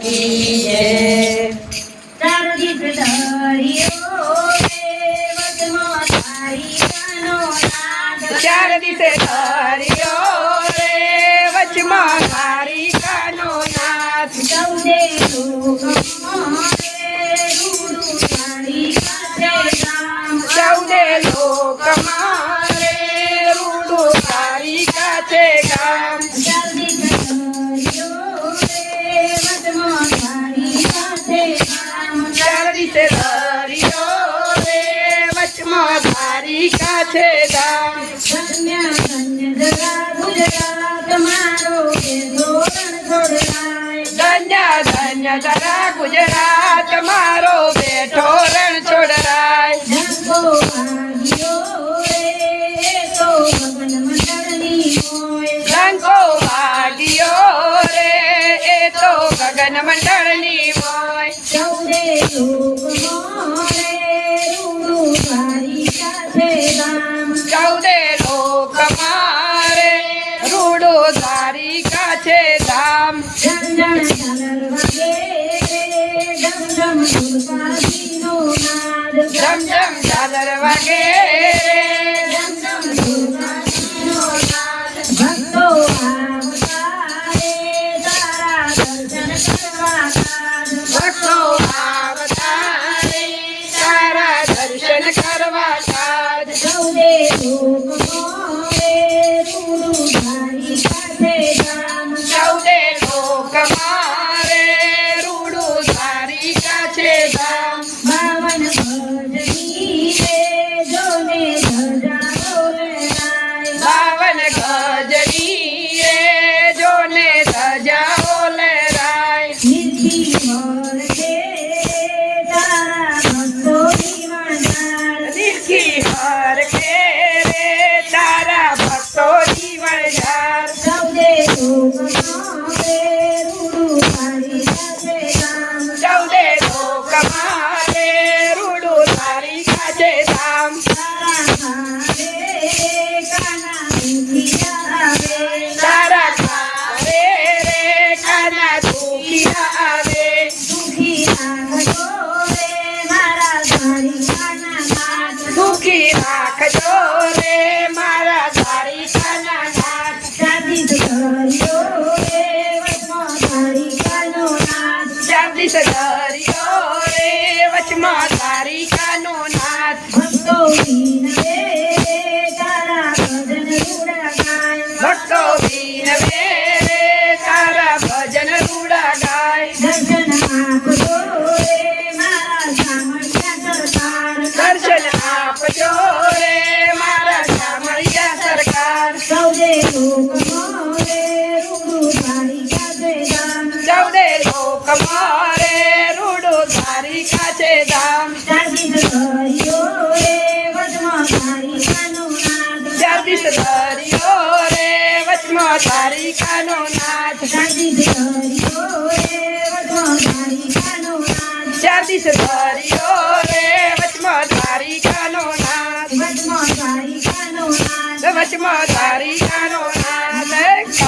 કી જય. ચારદી દરિયો રે વચમાં દ્વારિકાનો નાથ. ચાર દિશે દરિયો રે વચમાં દ્વારિકાનો નાથ. ચૌદે લોકમાં રે રૂડું દ્વારિકા છે ગામ. ચૌદે લોકમાં રે રૂડું દ્વારિકા છે ગામ. ચારદી દરિયો રે વચમાં દ્વારિકા છે ગામ. ચાર દિશે દરિયો રે વચમાં દ્વારિકા છે ગામ. ધન્ય ધન્ય જગા ગુજરાત મારો કે ધોરણ છોડલાય. ધન્ય ધન્ય જરા ગુજરાત મારો બેઠો રણ છોડરાય. જંગો ભાગ્યો રે તો ભગન મંડળની હોય. લંકો વાગ્યો રે એ તો ગગન મંડળની મોય. ચૌદે લોકમાં રે રૂડું દ્વારિકા છે ગામ. ચૌદે લોકમાં રે રૂડું દ્વારિકા છે ધામ. જન જન ઝાલર વાગે રે ડમ ડમ દુર્ગાજીનો નાદ. જમ જમ ઝાલર વાગે રે ડમ ડમ દુર્ગાજીનો નાદ. ભક્તો આવતા રે તારા દર્શન કરવા કાજ. ભક્તો આવતા રે તારા દર્શન કરવા સાધ. ચૌદે લોકમાં રે રૂડું દ્વારિકા છે ગામ. ચૌદે લોકમાં રે રૂડું દ્વારિકા છે ધામ. બાવન ભજની રે જોને ધજાઓ લહેરાય. બાવન ગજની રે જોને ધજાઓ લહેરાય. નિધિ મળશે તારા ભક્તોની વણઝાર. નિરખી હર કે રે તારા ભક્તો જીવન ઝાર. ચૌદે લોકમાં રે રૂડું દ્વારિકા છે ગામ. ચૌદે લોકમાં રે રૂડું દ્વારિકા છે ધામ. તારા ઘારે કાના દુખિયા આવે. તારા ઘારે રે કાના દુખિયા આવે. દુખી રાખજો રે મારા દ્વારિકાના નાથ. દુખી રાખજો રે મારા દ્વારિકાના નાથ. ચાંદી દરિયો રે વચમાં દ્વારિકાનો નાથ. ચાંદી દરિયો રે વચમાં દ્વારિકાનો નાથ. ભક્તો વિનવે તારા ભજન રૂડા ગાય. ભક્તો વિનવે રે તારા ભજન રૂડા ગાય. દર્શન આપજો રે મારા સામળિયા સરકાર. દર્શન આપજો રે મારા શામળિયા સરકાર. ચૌદે લોકમાં રે રૂડું દ્વારિકા છે ગામ. ચૌદે લોકમાં રે રૂડું દ્વારિકા છે ધામ. ચાંદી દરિયો રે વચમાં દ્વારિકાનો નાથ. ચાંદી દરિયો રે વચમાં દ્વારિકાનો નાથ. ચાંદી દરિયો રે વચમાં દ્વારિકાનો નાથ. ચાંદી દરિયો રે વચમાં દ્વારિકાનો નાથ. વચમાં દ્વારિકાનો નાથ. વચમાં દ્વારિકા